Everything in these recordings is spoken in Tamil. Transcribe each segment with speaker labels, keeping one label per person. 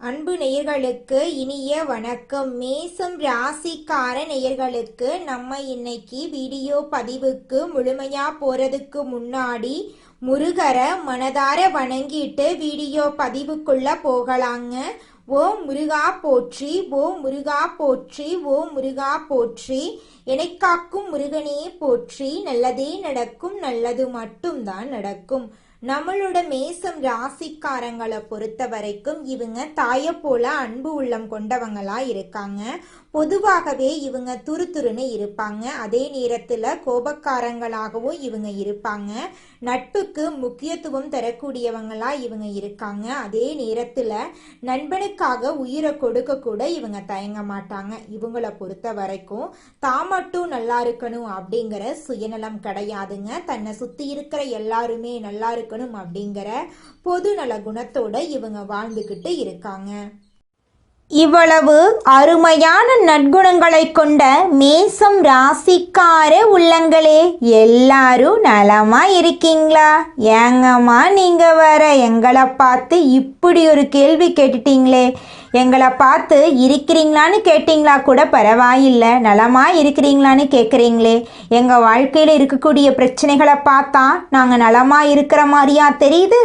Speaker 1: அன்பு நேயர்களுக்கு இனிய வணக்கம். மேசம் ராசிக்கார நேயர்களுக்கு நம்ம இன்னைக்கு வீடியோ பதிவுக்கு முழுமையா போறதுக்கு முன்னாடி முருகரை மனதார வணங்கிட்டு வீடியோ பதிவுக்குள்ள போகலாங்க. ஓம் முருகா போற்றி, ஓம் முருகா போற்றி, ஓம் முருகா போற்றி. என்னை காக்கும் முருகனே போற்றி. நல்லதே நடக்கும், நல்லது மட்டும்தான் நடக்கும். நம்மளோட மேசம் ராசிக்காரங்களை பொறுத்த வரைக்கும் இவங்க தாயை போல அன்பு உள்ளம் கொண்டவங்களா இருக்காங்க. பொதுவாகவே இவங்க துருதுருன்னு இருப்பாங்க. அதே நேரத்தில் கோபக்காரங்களாகவும் இவங்க இருப்பாங்க. நட்புக்கு முக்கியத்துவம் தரக்கூடியவங்களா இவங்க இருக்காங்க. அதே நேரத்தில் நண்பனுக்காக உயிரை கொடுக்க கூட இவங்க தயங்க மாட்டாங்க. இவங்களை பொறுத்த வரைக்கும் தான் மட்டும் நல்லா இருக்கணும் அப்படிங்கிற சுயநலம் கிடையாதுங்க. தன்னை சுற்றி இருக்கிற எல்லாருமே நல்லா இருக்கணும் அப்படிங்கிற பொது நல குணத்தோட இவங்க வாழ்ந்துகிட்டு இருக்காங்க. இவ்வளவு அருமையான நற்குணங்களை கொண்ட மேசம் ராசிக்கார உள்ளங்களே, எல்லாரும் நலமா இருக்கீங்களா? ஏங்கம்மா நீங்க வர எங்களை பார்த்து இப்படி ஒரு கேள்வி கேட்டுட்டீங்களே. எங்களை பார்த்து இருக்கிறீங்களான்னு கேட்டிங்களா கூட பரவாயில்லை, நலமா இருக்கிறீங்களான்னு கேட்குறீங்களே. எங்கள் வாழ்க்கையில் இருக்கக்கூடிய பிரச்சனைகளை பார்த்தா நாங்கள் நலமா இருக்கிற மாதிரியா தெரியுது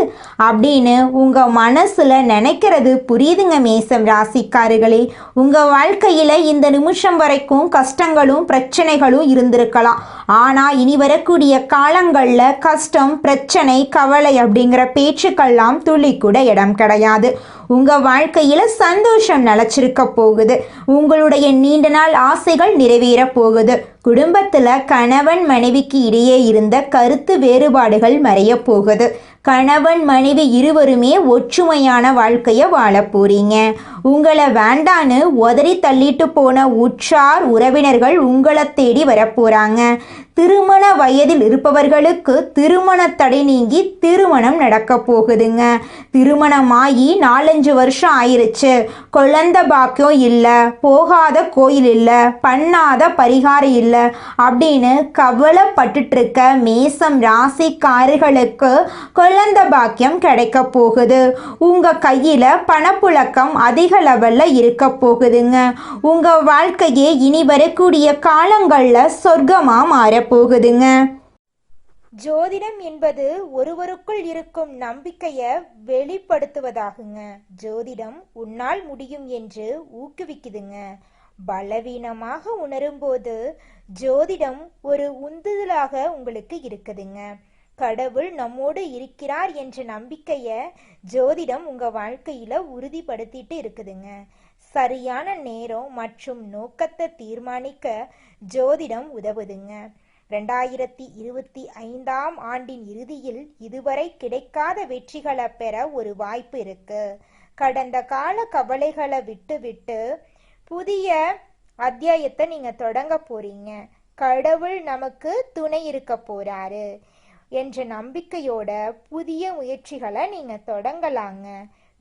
Speaker 1: அப்படின்னு உங்கள் மனசில் நினைக்கிறது புரியுதுங்க மேசம் ராசிக்காரர்களே. உங்கள் வாழ்க்கையில் இந்த நிமிஷம் வரைக்கும் கஷ்டங்களும் பிரச்சனைகளும் இருந்திருக்கலாம். ஆனால் இனி வரக்கூடிய காலங்களில் கஷ்டம், பிரச்சனை, கவலை அப்படிங்கிற பேச்சுக்கெல்லாம் துளி கூட இடம் கிடையாது. உங்கள் வாழ்க்கையில் சந்தோஷம் நிலச்சிருக்க போகுது. உங்களுடைய நீண்ட நாள் ஆசைகள் நிறைவேற போகுது. குடும்பத்தில் கணவன் மனைவிக்கு இடையே இருந்த கருத்து வேறுபாடுகள் மறைய போகுது. கணவன் மனைவி இருவருமே ஒற்றுமையான வாழ்க்கையை வாழ போறீங்க. உங்களை வேண்டான்னு உதறி தள்ளிட்டு போன உற்றார் உறவினர்கள் உங்களை தேடி வரப்போறாங்க. திருமண வயதில் இருப்பவர்களுக்கு திருமண தடை நீங்கி திருமணம் நடக்க போகுதுங்க. திருமணமாகி 4-5 வருஷம் ஆயிருச்சு, குழந்தை பாக்கியம் இல்லை, போகாத கோயில் இல்லை, பண்ணாத பரிகாரம் இல்லை அப்படின்னு கவலைப்பட்டுட்டு இருக்க மேசம் ராசிக்காரர்களுக்கு குழந்தை பாக்கியம் கிடைக்க போகுது. உங்க கையில பணப்புழக்கம் அதிக லெவல்ல இருக்க போகுதுங்க. உங்க வாழ்க்கையே இனி வரக்கூடிய காலங்கள்ல சொர்க்கமா மாற போகுதுங்க. ஜோதிடம் என்பது ஒருவருக்குள் இருக்கும் நம்பிக்கையை வெளிப்படுத்துவதாகுங்க. ஜோதிடம் உன்னால் முடியும் என்று ஊக்குவிக்குதுங்க. பலவீனமாக உணரும்போது ஜோதிடம் ஒரு உந்துதலாக உங்களுக்கு இருக்குதுங்க. கடவுள் நம்மோடு இருக்கிறார் என்ற நம்பிக்கைய ஜோதிடம் உங்க வாழ்க்கையில உறுதிப்படுத்திட்டு இருக்குதுங்க. சரியான நேரம் மற்றும் நோக்கத்தை தீர்மானிக்க ஜோதிடம் உதவுதுங்க. 2025ஆம் ஆண்டின் இறுதியில் இதுவரை கிடைக்காத வெற்றிகளை பெற ஒரு வாய்ப்பு இருக்கு. கடந்த கால கவலைகளை விட்டு புதிய அத்தியாயத்தை நீங்க தொடங்க போறீங்க. கடவுள் நமக்கு துணை இருக்க போறாரு என்ற நம்பிக்கையோட புதிய முயற்சிகளை நீங்க தொடங்கலாங்க.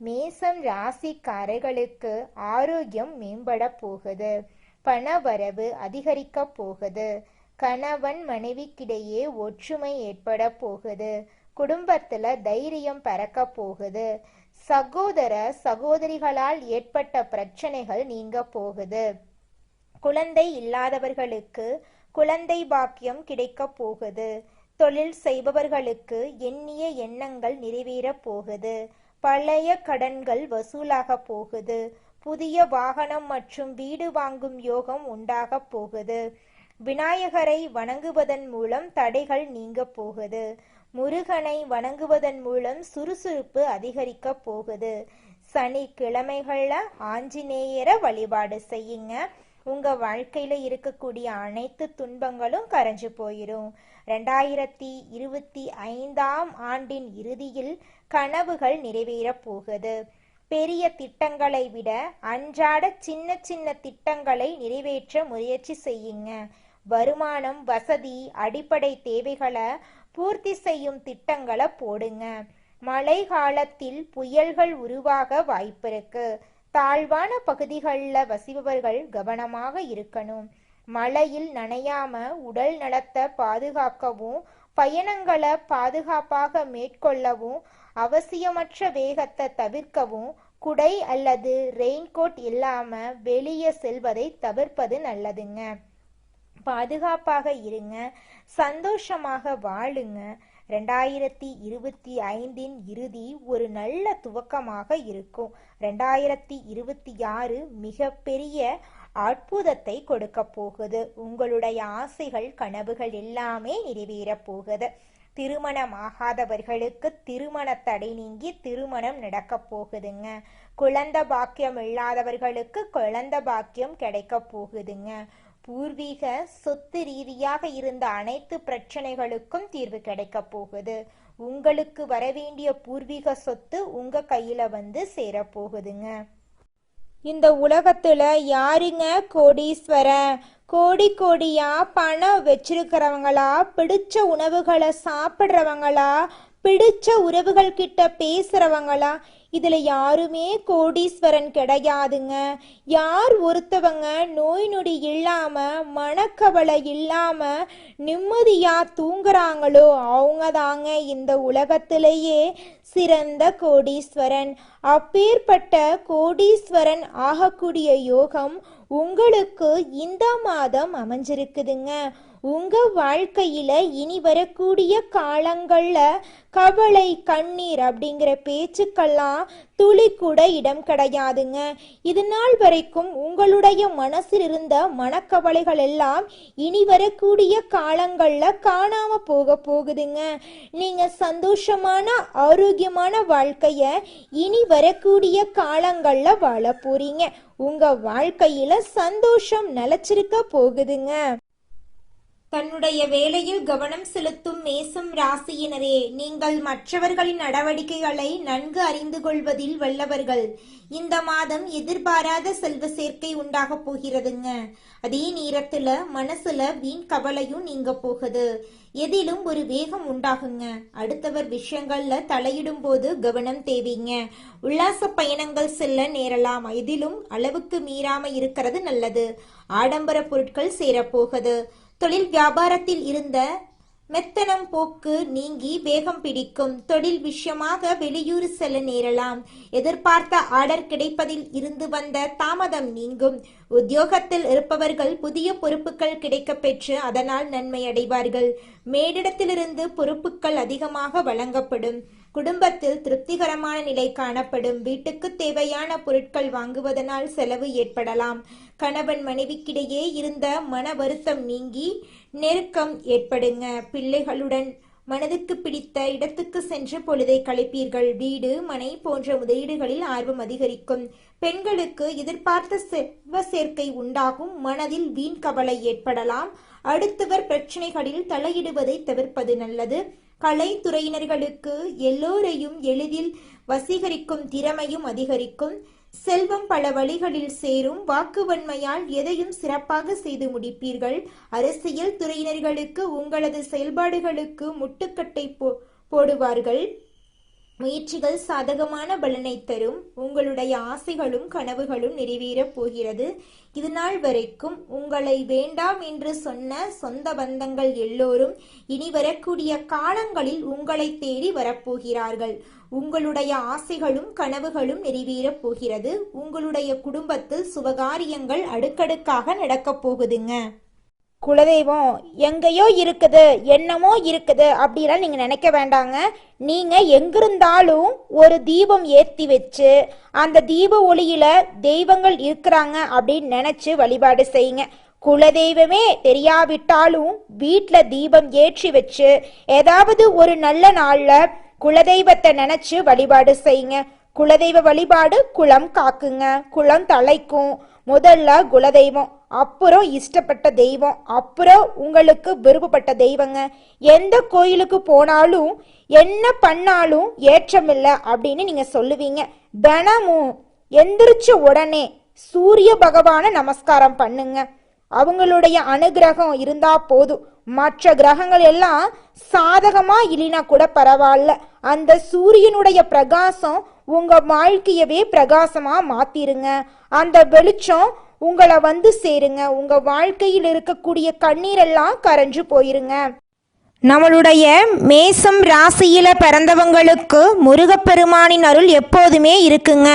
Speaker 1: மேசம் ராசிக்காரர்களுக்கு ஆரோக்கியம் மேம்பட போகுது. பண வரவு அதிகரிக்க போகுது. கணவன் மனைவிக்கிடையே ஒற்றுமை ஏற்பட போகுது. குடும்பத்துல தைரியம் பறக்க போகுது. சகோதர சகோதரிகளால் ஏற்பட்ட பிரச்சனைகள் நீங்க போகுது. குழந்தை இல்லாதவர்களுக்கு குழந்தை பாக்கியம் கிடைக்க போகுது. தொழில் செய்பவர்களுக்கு எண்ணிய எண்ணங்கள் நிறைவேற போகுது. பழைய கடன்கள் வசூலாக போகுது. புதிய வாகனம் மற்றும் வீடு வாங்கும் யோகம் உண்டாக போகுது. விநாயகரை வணங்குவதன் மூலம் தடைகள் நீங்க போகுது. முருகனை வணங்குவதன் மூலம் சுறுசுறுப்பு அதிகரிக்க போகுது. சனிக்கிழமைகள்ல ஆஞ்சநேயரை வழிபாடு செய்யுங்க. உங்க வாழ்க்கையில இருக்கக்கூடிய அனைத்து துன்பங்களும் கரைஞ்சு போயிடும். 2025ஆம் ஆண்டின் இறுதியில் கனவுகள் நிறைவேற போகுது. பெரிய திட்டங்களை விட அன்றாட சின்ன சின்ன திட்டங்களை நிறைவேற்ற முயற்சி செய்யுங்க. வருமானம், வசதி, அடிப்படை தேவைகளை பூர்த்தி செய்யும் திட்டங்களை போடுங்க. மழை காலத்தில் புயல்கள் உருவாக வாய்ப்பிருக்கு. தாழ்வான பகுதிகளில் வசிப்பவர்கள் கவனமாக இருக்கணும். மழையில் நனையாம உடல் நலத்தை பாதுகாக்கவும், பயணங்களை பாதுகாப்பாக மேற்கொள்ளவும், அவசியமற்ற வேகத்தை தவிர்க்கவும், குடை அல்லது ரெயின்கோட் இல்லாம வெளியே செல்வதை தவிர்ப்பது நல்லதுங்க. பாதுகாப்பாக இருங்க, சந்தோஷமாக வாழுங்க. 2025 இறுதி ஒரு நல்ல துவக்கமாக இருக்கும். 2026 மிகப்பெரிய அற்புதத்தை கொடுக்க போகுது. உங்களுடைய ஆசைகள் கனவுகள் எல்லாமே நிறைவேறப் போகுது. திருமணம் ஆகாதவர்களுக்கு திருமண தடை நீங்கி திருமணம் நடக்க போகுதுங்க. குழந்தை பாக்கியம் இல்லாதவர்களுக்கு குழந்தை பாக்கியம் கிடைக்க போகுதுங்க. பூர்வீக சொத்து ரீதியாக இருந்த அனைத்து பிரச்சனைகளுக்கும் தீர்வு கிடைக்க போகுது. உங்களுக்கு வரவேண்டிய பூர்வீக சொத்து உங்க கையில சேரப்போகுதுங்க. இந்த உலகத்துல யாருங்க கோடீஸ்வரன்? கோடி கோடியா பணம் வச்சிருக்கிறவங்களா, பிடிச்ச உணவுகளை சாப்பிட்றவங்களா, பிடிச்ச உறவுகள் கிட்ட பேசுறவங்களா? இதுல யாருமே கோடீஸ்வரன் கிடையாதுங்க. யார் ஒருத்தவங்க நோய் நொடி இல்லாம மனக்கவலை இல்லாம நிம்மதியா தூங்குறாங்களோ அவங்க தாங்க இந்த உலகத்திலேயே சிறந்த கோடீஸ்வரன். அப்பேற்பட்ட கோடீஸ்வரன் ஆகக்கூடிய யோகம் உங்களுக்கு இந்த மாதம் அமைஞ்சிருக்குதுங்க. உங்க வாழ்க்கையில இனி வரக்கூடிய காலங்கள்ல கவலை கண்ணீர் அப்படிங்கிற பேச்சுக்கெல்லாம் துளி கூட இடம் கிடையாதுங்க. இது நாள் வரைக்கும் உங்களுடைய மனசில் இருந்த மனக்கவலைகள் எல்லாம் இனி வரக்கூடிய காலங்கள்ல காணாம போகுதுங்க. நீங்க சந்தோஷமான ஆரோக்கியமான வாழ்க்கைய இனி வரக்கூடிய காலங்கள்ல வாழ போறீங்க. உங்க வாழ்க்கையில சந்தோஷம் நிலைச்சிருக்க போகுதுங்க. தன்னுடைய வேலையில் கவனம் செலுத்தும் மேசம் ராசியினரே, நீங்கள் மற்றவர்களின் நடவடிக்கைகளை நன்கு அறிந்து கொள்வதில் வல்லவர்கள். இந்த மாதம் எதிர்பாராத செல்வ சேர்க்கை உண்டாக போகிறதுங்க. அதே நேரத்துல மனசுல வீண் கவலையும் நீங்க போகுது. எதிலும் ஒரு வேகம் உண்டாகுங்க. அடுத்தவர் விஷயங்கள்ல தலையிடும் போது கவனம் தேவைங்க. உல்லாச பயணங்கள் செல்ல நேரலாம். எதிலும் அளவுக்கு மீறாம இருக்கிறது நல்லது. ஆடம்பர பொருட்கள் சேரப்போகுது. தொழில் வியாபாரத்தில் இருந்த மெத்தனம் போக்கு நீங்கி வேகம் பிடிக்கும். தொழில் விஷயமாக வெளியூர் செல்ல நேரலாம். எதிர்பார்த்த ஆர்டர் கிடைப்பதில் இருந்து வந்த தாமதம் நீங்கும். உத்தியோகத்தில் இருப்பவர்கள் புதிய பொறுப்புகள் கிடைக்க பெற்று அதனால் நன்மை அடைவார்கள். மேலிடத்திலிருந்து பொறுப்புகள் அதிகமாக வழங்கப்படும். குடும்பத்தில் திருப்திகரமான நிலை காணப்படும். வீட்டுக்கு தேவையான பொருட்கள் வாங்குவதனால் செலவு ஏற்படலாம். கணவன் மனைவிக்கிடையே இருந்த மன வருத்தம் நீங்கி நெருக்கம் ஏற்படுங்க. பிள்ளைகளுடன் மனதுக்கு பிடித்த இடத்துக்கு சென்று பொழுதை கழிப்பீர்கள். வீடு மனை போன்ற முதலீடுகளில் ஆர்வம் அதிகரிக்கும். பெண்களுக்கு எதிர்பார்த்த செல்வ சேர்க்கை உண்டாகும். மனதில் வீண் கவலை ஏற்படலாம். அடுத்தவர் பிரச்சனைகளில் தலையிடுவதை தவிர்ப்பது நல்லது. கலைத்துறையினர்களுக்கு எல்லோரையும் எளிதில் வசீகரிக்கும் திறமையும் அதிகரிக்கும். செல்வம் பல வழிகளில் சேரும். வாக்குவன்மையால் எதையும் சிறப்பாக செய்து முடிப்பீர்கள். அரசியல் துறையினர்களுக்கு உங்களது செயல்பாடுகளுக்கு முட்டுக்கட்டை போடுவார்கள். முயற்சிகள் சாதகமான பலனை தரும். உங்களுடைய ஆசைகளும் கனவுகளும் நிறைவேறப் போகிறது. இது நாள் வரைக்கும் உங்களை வேண்டாம் என்று சொன்ன சொந்த பந்தங்கள் எல்லோரும் இனி வரக்கூடிய காலங்களில் உங்களை தேடி வரப்போகிறார்கள். உங்களுடைய ஆசைகளும் கனவுகளும் நிறைவேறப் போகிறது. உங்களுடைய குடும்பத்தில் சுபகாரியங்கள் அடுக்கடுக்காக நடக்கப் போகுதுங்க. குலதெய்வம் எங்கேயோ இருக்குது, என்னமோ இருக்குது அப்படிலாம் நீங்க நினைக்க வேண்டாங்க. நீங்க எங்கிருந்தாலும் ஒரு தீபம் ஏற்றி வச்சு அந்த தீப ஒளியில தெய்வங்கள் இருக்கிறாங்க அப்படின்னு நினைச்சு வழிபாடு செய்யுங்க. குலதெய்வமே தெரியாவிட்டாலும் வீட்டில் தீபம் ஏற்றி வச்சு ஏதாவது ஒரு நல்ல நாள்ல குலதெய்வத்தை நினைச்சு வழிபாடு செய்யுங்க. குலதெய்வ வழிபாடு குலம் காக்குங்க, குலம் தலைக்கும். முதல்ல குலதெய்வம், அப்புறம் இஷ்டப்பட்ட தெய்வம், அப்புறம் உங்களுக்கு விருப்பப்பட்ட தெய்வங்க. எந்த கோயிலுக்கு போனாலும் என்ன பண்ணாலும் ஏற்றமில்லை அப்படின்னு நீங்க சொல்லுவீங்க. தினமும் எந்திரிச்ச உடனே சூரிய பகவான நமஸ்காரம் பண்ணுங்க. அவங்களுடைய அனுகிரகம் இருந்தா போதும். மற்ற கிரகங்கள் எல்லாம் சாதகமா இல்லைனா கூட பரவாயில்ல. அந்த சூரியனுடைய பிரகாசம் உங்க வாழ்க்கையவே பிரகாசமா மாத்திருங்க. அந்த வெளிச்சம் உங்களை சேருங்க. உங்க வாழ்க்கையில் இருக்கக்கூடிய கண்ணீரெல்லாம் கரைஞ்சு போயிருங்க. நம்மளுடைய மேசம் ராசியில பிறந்தவங்களுக்கு முருகப்பெருமானின் அருள் எப்போதுமே இருக்குங்க.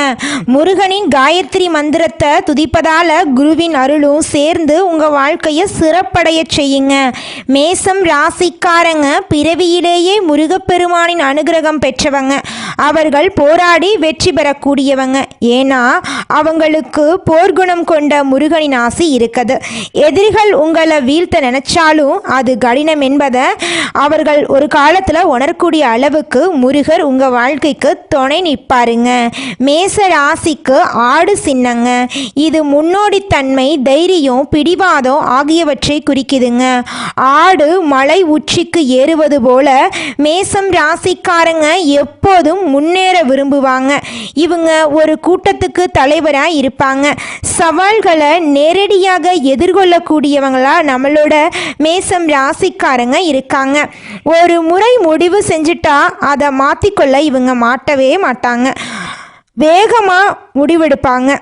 Speaker 1: முருகனின் காயத்ரி மந்திரத்தை துதிப்பதால குருவின் அருளும் சேர்ந்து உங்க வாழ்க்கையை சிறப்படைய செய்யுங்க. மேசம் ராசிக்காரங்க பிறவியிலேயே முருகப்பெருமானின் அனுகிரகம் பெற்றவங்க. அவர்கள் போராடி வெற்றி பெறக்கூடியவங்க. ஏன்னா அவங்களுக்கு போர்க்குணம் கொண்ட முருகனின் ஆசி இருக்குது. எதிரிகள் உங்களை வீழ்த்த நினைச்சாலும் அது கடினம் என்பதை அவர்கள் ஒரு காலத்தில் உணரக்கூடிய அளவுக்கு முருகர் உங்கள் வாழ்க்கைக்கு துணை நிற்பாருங்க. மேச ராசிக்கு ஆடு சின்னங்க. இது முன்னோடித்தன்மை, தைரியம், பிடிவாதம் ஆகியவற்றை குறிக்குதுங்க. ஆடு மலை உச்சிக்கு ஏறுவது போல மேசம் ராசிக்காரங்க எப்போதும் முன்னேற விரும்புவாங்க. இவங்க ஒரு கூட்டத்துக்கு தலைவராக இருப்பாங்க. சவால்களை நேரடியாக எதிர்கொள்ளக்கூடியவங்களா நம்மளோட மேசம் ராசிக்காரங்க இருக்காங்க. ஒரு முறை முடிவு செஞ்சுட்டா அதை மாற்றிக்கொள்ள இவங்க மாட்டவே மாட்டாங்க. வேகமாக முடிவெடுப்பாங்க.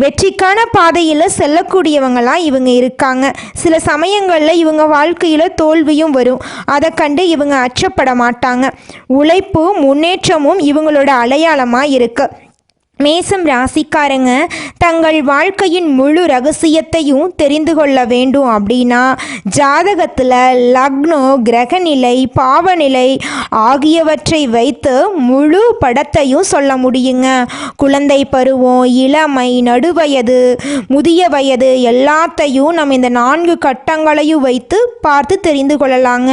Speaker 1: வெற்றிக்கான பாதையில் செல்லக்கூடியவங்களாம் இவங்க இருக்காங்க. சில சமயங்களில் இவங்க வாழ்க்கையில் தோல்வியும் வரும். அதை கண்டு இவங்க அச்சப்பட மாட்டாங்க. உழைப்பும் முன்னேற்றமும் இவங்களோட அடையாளமாக இருக்குது. மேசம் ராசிக்காரங்க தங்கள் வாழ்க்கையின் முழு ரகசியத்தையும் தெரிந்து கொள்ள வேண்டும் அப்படின்னா ஜாதகத்தில் லக்னம், கிரகநிலை, பாவநிலை ஆகியவற்றை வைத்து முழு படத்தையும் சொல்ல முடியுங்க. குழந்தை பருவம், இளமை, நடுவயது, முதிய வயது எல்லாத்தையும் நம்ம இந்த 4 கட்டங்களையும் வைத்து பார்த்து தெரிந்து கொள்ளலாங்க.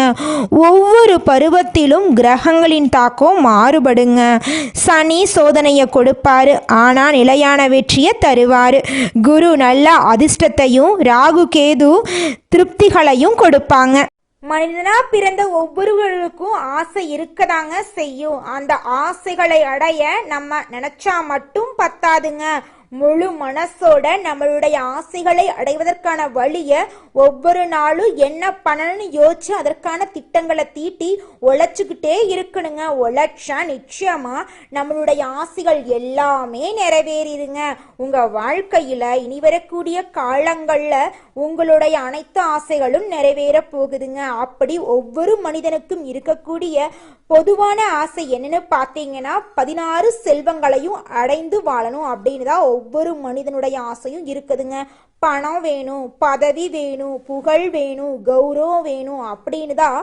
Speaker 1: ஒவ்வொரு பருவத்திலும் கிரகங்களின் தாக்கம் மாறுபடுங்க. சனி சோதனையை கொடுப்பாரு, ஆனால் நிலையான வெற்றியை தருவார். குரு நல்ல அதிர்ஷ்டத்தையும், ராகு கேது திருப்திகளையும் கொடுப்பாங்க. மனிதனா பிறந்த ஒவ்வொருவருக்கும் ஆசை இருக்கதாங்க செய்யும். அந்த ஆசைகளை அடைய நம்ம நினைச்சா மட்டும் பத்தாதுங்க. முழு மனசோட நம்மளுடைய ஆசைகளை அடைவதற்கான வழியை ஒவ்வொரு நாளும் என்ன பண்ணணும்னு யோசிச்சு அதற்கான திட்டங்களை தீட்டி உழைச்சிக்கிட்டே இருக்கணுங்க. உழைச்சா நிச்சயமா நம்மளுடைய ஆசைகள் எல்லாமே நிறைவேறிடுங்க. உங்க வாழ்க்கையில இனி வரக்கூடிய காலங்கள்ல உங்களுடைய அனைத்து ஆசைகளும் நிறைவேற போகுதுங்க. அப்படி ஒவ்வொரு மனிதனுக்கும் இருக்கக்கூடிய பொதுவான ஆசை என்னன்னு பார்த்தீங்கன்னா 16 செல்வங்களையும் அடைந்து வாழணும் அப்படின்னு தான் ஒவ்வொரு மனிதனுடைய ஆசையும் இருக்குதுங்க. பணம் வேணும், பதவி வேணும், புகழ் வேணும், கௌரவம் வேணும் அப்படின்னு தான்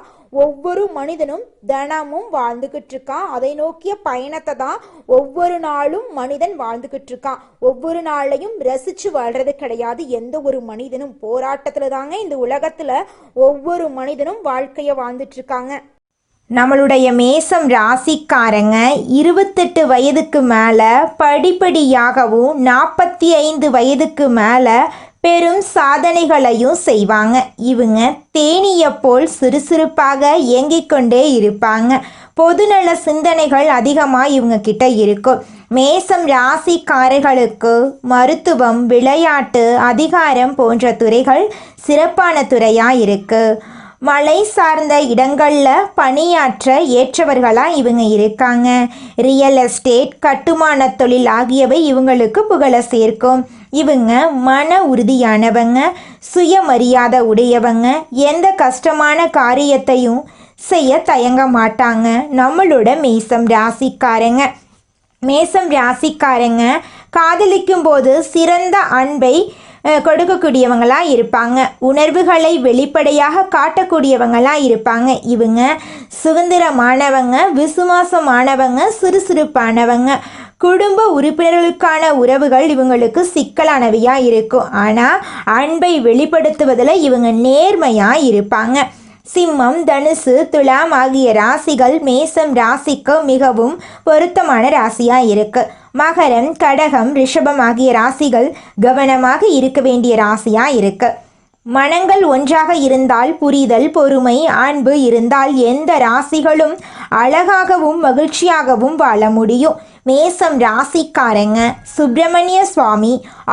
Speaker 1: ஒவ்வொரு மனிதனும் தினமும் வாழ்ந்துகிட்டு இருக்கான். அதை நோக்கிய பயணத்தை தான் ஒவ்வொரு நாளும் மனிதன் வாழ்ந்துகிட்டு இருக்கான். ஒவ்வொரு நாளையும் ரசிச்சு வாழ்றது கிடையாது. எந்த ஒரு மனிதனும் போராட்டத்துல தாங்க இந்த உலகத்துல ஒவ்வொரு மனிதனும் வாழ்க்கைய வாழ்ந்துட்டு இருக்காங்க. நம்மளுடைய மேசம் ராசிக்காரங்க 28 வயதுக்கு மேலே படிப்படியாகவும் 45 வயதுக்கு மேலே பெரும் சாதனைகளையும் செய்வாங்க. இவங்க தேனீயை போல் சுறுசுறுப்பாக இயங்கிக் கொண்டே இருப்பாங்க. பொதுநல சிந்தனைகள் அதிகமாக இவங்க கிட்ட இருக்கும். மேசம் ராசிக்காரர்களுக்கு மருத்துவம், விளையாட்டு, அதிகாரம் போன்ற துறைகள் சிறப்பான துறையாக இருக்குது. மலை சார்ந்த இடங்களில் பணியாற்ற ஏற்றவர்களாக இவங்க இருக்காங்க. ரியல் எஸ்டேட், கட்டுமான தொழில் ஆகியவை இவங்களுக்கு புகழ சேர்க்கும். இவங்க மன உறுதியானவங்க, சுயமரியாதை உடையவங்க, எந்த கஷ்டமான காரியத்தையும் செய்ய தயங்க மாட்டாங்க. நம்மளோட மேசம் ராசிக்காரங்க காதலிக்கும் போது சிறந்த அன்பை கொடுக்கக்கூடியவங்களாக இருப்பாங்க. உணர்வுகளை வெளிப்படையாக காட்டக்கூடியவங்களாக இருப்பாங்க. இவங்க சுதந்திரமானவங்க, விசுவாசமானவங்க, சுறுசுறுப்பானவங்க. குடும்ப உறுப்பினர்களுக்கான உறவுகள் இவங்களுக்கு சிக்கலானவையாக இருக்கும். ஆனால் அன்பை வெளிப்படுத்துவதில் இவங்க நேர்மையாக இருப்பாங்க. சிம்மம், தனுசு, துலாம் ஆகிய ராசிகள் மேசம் ராசிக்கு மிகவும் பொருத்தமான ராசியாக இருக்கு. மகரம், கடகம், ரிஷபம் ஆகிய ராசிகள் கவனமாக இருக்க வேண்டிய ராசியாக இருக்கு. மனங்கள் ஒன்றாக இருந்தால் புரிதல், பொறுமை, அன்பு இருந்தால் எந்த ராசிகளும் அழகாகவும் மகிழ்ச்சியாகவும் வாழ முடியும். மேசம் ராசிக்காரங்க சுப்பிரமணிய சுவாமி,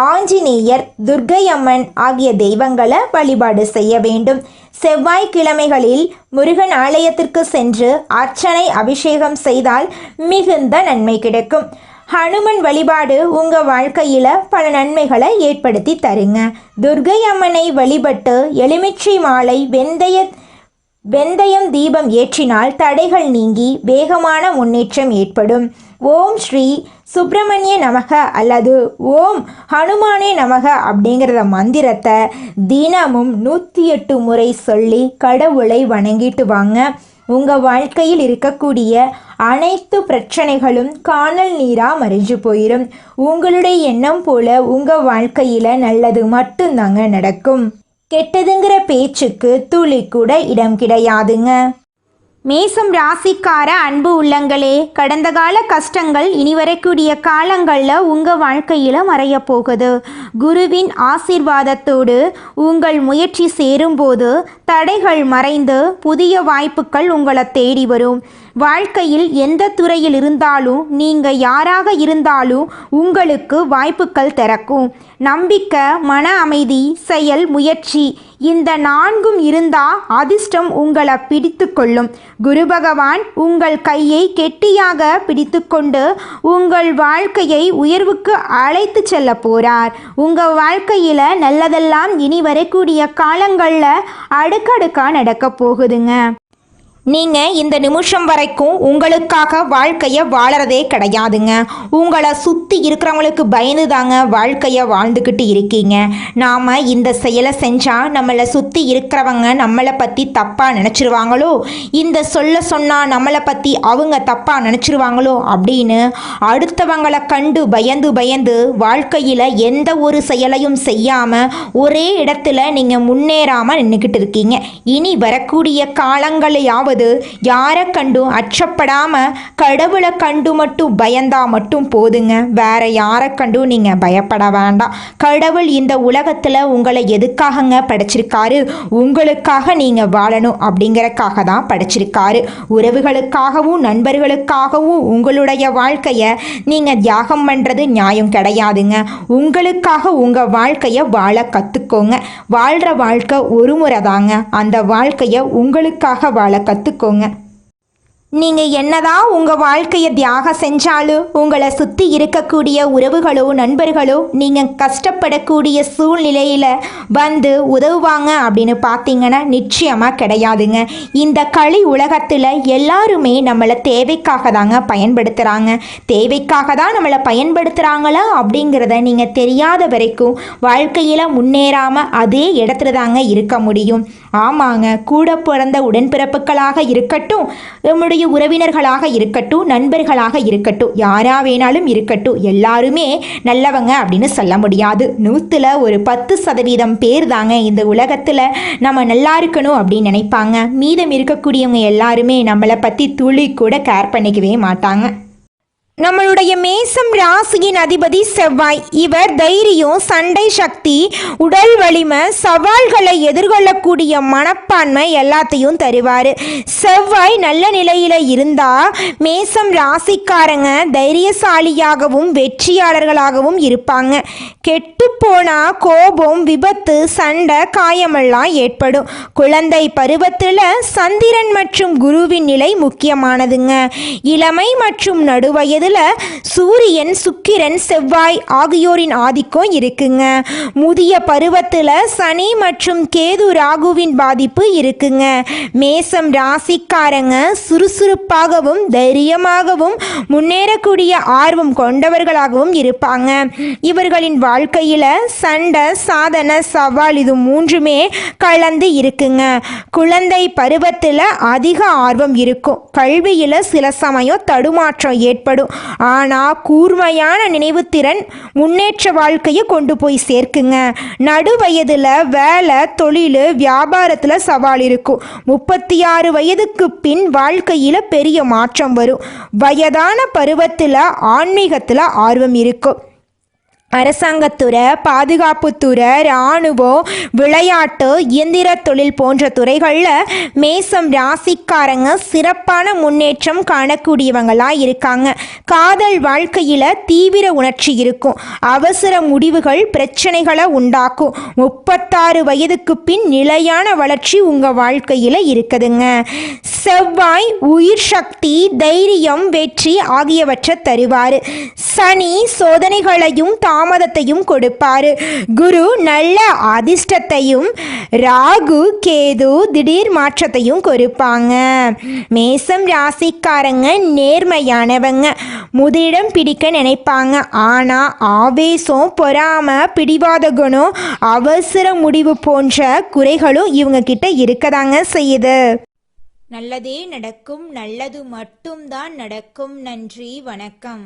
Speaker 1: ஆஞ்சநேயர், துர்க்கை அம்மன் ஆகிய தெய்வங்களை வழிபாடு செய்ய வேண்டும். செவ்வாய்க்கிழமைகளில் முருகன் ஆலயத்திற்கு சென்று அர்ச்சனை, அபிஷேகம் செய்தால் மிகுந்த நன்மை கிடைக்கும். ஹனுமன் வழிபாடு உங்கள் வாழ்க்கையில் பல நன்மைகளை ஏற்படுத்தி தருங்க. துர்க்கை அம்மனை வழிபட்டு எலுமிச்சை மாலை, வெந்தய வெந்தயம் தீபம் ஏற்றினால் தடைகள் நீங்கி வேகமான முன்னேற்றம் ஏற்படும். ஓம் ஸ்ரீ சுப்பிரமணிய நமக அல்லது ஓம் ஹனுமானே நமக அப்படிங்கிறத மந்திரத்தை தினமும் 108 முறை சொல்லி கடவுளை வணங்கிட்டு வாங்க. உங்கள் வாழ்க்கையில் இருக்கக்கூடிய அனைத்து பிரச்சனைகளும் காணல் நீராக மறைஞ்சு போயிடும். உங்களுடைய எண்ணம் போல உங்கள் வாழ்க்கையில் நல்லது மட்டும்தாங்க நடக்கும். கெட்டதுங்கிற பேச்சுக்கு துளி கூட இடம் கிடையாதுங்க. மேசம் ராசிக்கார அன்பு உள்ளங்களே, கடந்த கால கஷ்டங்கள் இனி வரக்கூடிய காலங்களில் உங்கள் வாழ்க்கையில் மறைய போகுது. குருவின் ஆசீர்வாதத்தோடு உங்கள் முயற்சி சேரும்போது தடைகள் மறைந்து புதிய வாய்ப்புகள் உங்களை தேடி வரும். வாழ்க்கையில் எந்த துறையில் இருந்தாலும் நீங்கள் யாராக இருந்தாலும் உங்களுக்கு வாய்ப்புகள் திறக்கும். நம்பிக்கை, மன அமைதி, செயல், முயற்சி இந்த 4ம் இருந்தால் அதிர்ஷ்டம் உங்களை பிடித்து கொள்ளும். குரு பகவான் உங்கள் கையை கெட்டியாக பிடித்து கொண்டு உங்கள் வாழ்க்கையை உயர்வுக்கு அழைத்து செல்ல போகிறார். உங்கள் வாழ்க்கையில் நல்லதெல்லாம் இனி வரக்கூடிய காலங்களில் அடுக்கடுக்காக நடக்க போகுதுங்க. நீங்கள் இந்த நிமிஷம் வரைக்கும் உங்களுக்காக வாழ்க்கையை வாழறதே கிடையாதுங்க. உங்களை சுற்றி இருக்கிறவங்களுக்கு பயந்து தாங்க வாழ்க்கையை வாழ்ந்துக்கிட்டு இருக்கீங்க. நாம் இந்த செயலை செஞ்சால் நம்மளை சுற்றி இருக்கிறவங்க நம்மளை பற்றி தப்பாக நினச்சிருவாங்களோ, இந்த சொன்னால் நம்மளை பற்றி அவங்க தப்பாக நினச்சிருவாங்களோ அப்படின்னு அடுத்தவங்களை கண்டு பயந்து வாழ்க்கையில் எந்த ஒரு செயலையும் செய்யாமல் ஒரே இடத்துல நீங்கள் முன்னேறாமல் நின்றுக்கிட்டு இருக்கீங்க. இனி வரக்கூடிய காலங்களையாவது யாரை கண்டும் அச்சப்படாம கடவுளை கண்டு மட்டும் பயந்தா மட்டும் போதுங்க. வேற யாரை கண்டும் நீங்க பயப்பட வேண்டாம். கடவுள் இந்த உலகத்துல உங்களை எதுக்காகங்க படைச்சிருக்காரு? உங்களுக்காக நீங்க வாழணும் அப்படிங்கறக்காக தான் படைச்சிருக்காரு. உறவுகளுக்காகவும் நண்பர்களுக்காகவும் உங்களுடைய வாழ்க்கைய நீங்க தியாகம் பண்றது நியாயம் கிடையாதுங்க. உங்களுக்காக உங்க வாழ்க்கைய வாழ கத்துக்கோங்க. வாழ்ற வாழ்க்கை ஒரு முறை தாங்க. அந்த வாழ்க்கைய உங்களுக்காக வாழ கற்றுக்கோங்க. நீங்கள் என்னதான் உங்கள் வாழ்க்கையை தியாகம் செஞ்சாலும் உங்களை சுற்றி இருக்கக்கூடிய உறவுகளோ நண்பர்களோ நீங்கள் கஷ்டப்படக்கூடிய சூழ்நிலையில் வந்து உதவுவாங்க அப்படின்னு பார்த்தீங்கன்னா நிச்சயமாக கிடையாதுங்க. இந்த களி உலகத்தில் எல்லாருமே நம்மளை தேவைக்காக தாங்க பயன்படுத்துகிறாங்க. தேவைக்காக தான் நம்மளை பயன்படுத்துகிறாங்களா அப்படிங்கிறத நீங்கள் தெரியாத வரைக்கும் வாழ்க்கையில் முன்னேறாமல் அதே இடத்துல தாங்க இருக்க முடியும். ஆமாங்க, கூட பிறந்த உடன்பிறப்புகளாக இருக்கட்டும், நம்முடைய உறவினர்களாக இருக்கட்டும், நண்பர்களாக இருக்கட்டும், யாரா வேணாலும் இருக்கட்டும், எல்லாருமே நல்லவங்க அப்படின்னு சொல்ல முடியாது. 100ல் ஒரு 10% பேர் தாங்க இந்த உலகத்தில் நம்ம நல்லா இருக்கணும் அப்படின்னு நினைப்பாங்க. மீதம் இருக்கக்கூடியவங்க எல்லாருமே நம்மளை பற்றி துளி கூட கேர் பண்ணிக்கவே மாட்டாங்க. நம்மளுடைய மேசம் ராசியின் அதிபதி செவ்வாய். இவர் தைரியம், சண்டை சக்தி, உடல் வலிமை, சவால்களை எதிர்கொள்ளக்கூடிய மனப்பான்மை எல்லாத்தையும் தருவார். செவ்வாய் நல்ல நிலையில் இருந்தால் மேசம் ராசிக்காரங்க தைரியசாலியாகவும் வெற்றியாளர்களாகவும் இருப்பாங்க. கெட்டுப்போனால் கோபம், விபத்து, சண்டை, காயமெல்லாம் ஏற்படும். குழந்தை பருவத்தில் சந்திரன் மற்றும் குருவின் நிலை முக்கியமானதுங்க. இளமை மற்றும் நடுவயதில் சூரியன், சுக்கிரன், செவ்வாய் ஆகியோரின் ஆதிக்கம் இருக்குங்க. முதிய பருவத்தில் சனி மற்றும் கேது, ராகுவின் பாதிப்பு இருக்குங்க. மேசம் ராசிக்காரங்க சுறுசுறுப்பாகவும் தைரியமாகவும் முன்னேறக்கூடிய ஆர்வம் கொண்டவர்களாகவும் இருப்பாங்க. இவர்களின் வாழ்க்கையில் சண்டை, சாதனை, சவால் இது 3மே கலந்து இருக்குங்க. குழந்தை பருவத்தில் அதிக ஆர்வம் இருக்கும். கல்வியில் சில சமயம் தடுமாற்றம் ஏற்படும். ஆனால் கூர்மையான நினைவுத்திறன் முன்னேற்ற வாழ்க்கையை கொண்டு போய் சேர்க்குங்க. நடுவயதில் வேலை, தொழில், வியாபாரத்தில் சவால் இருக்கும். 36 வயதுக்கு பின் வாழ்க்கையில் பெரிய மாற்றம் வரும். வயதான பருவத்தில் ஆன்மீகத்தில் ஆர்வம் இருக்கும். அரசாங்கத்துறை, பாதுகாப்புத்துறை, இராணுவம், விளையாட்டு, இயந்திர தொழில் போன்ற துறைகளில் மேசம் ராசிக்காரங்க சிறப்பான முன்னேற்றம் காணக்கூடியவங்களாக இருக்காங்க. காதல் வாழ்க்கையில் தீவிர உணர்ச்சி இருக்கும். அவசர முடிவுகள் பிரச்சனைகளை உண்டாக்கும். 36 வயதுக்கு பின் நிலையான வளர்ச்சி உங்கள் வாழ்க்கையில் இருக்குதுங்க. செவ்வாய் உயிர் சக்தி, தைரியம், வெற்றி ஆகியவற்றை தருவார். சனி சோதனைகளையும் தாமதத்தையும் கொடுப்பாரு. குரு நல்ல அதிர்ஷ்டத்தையும், ராகு கேது திடீர் மாற்றத்தையும் கொடுப்பாங்க. மேசம் ராசிக்காரங்க நேர்மையானவங்க, முதலிடம் பிடிக்க நினைப்பாங்க. ஆனா ஆவேசம், பொறாமை, பிடிவாத குணம், அவசர முடிவு போன்ற குறைகளும் இவங்க கிட்ட இருக்கதாங்க செய்யுது. நல்லதே நடக்கும், நல்லது மட்டும்தான் நடக்கும். நன்றி, வணக்கம்.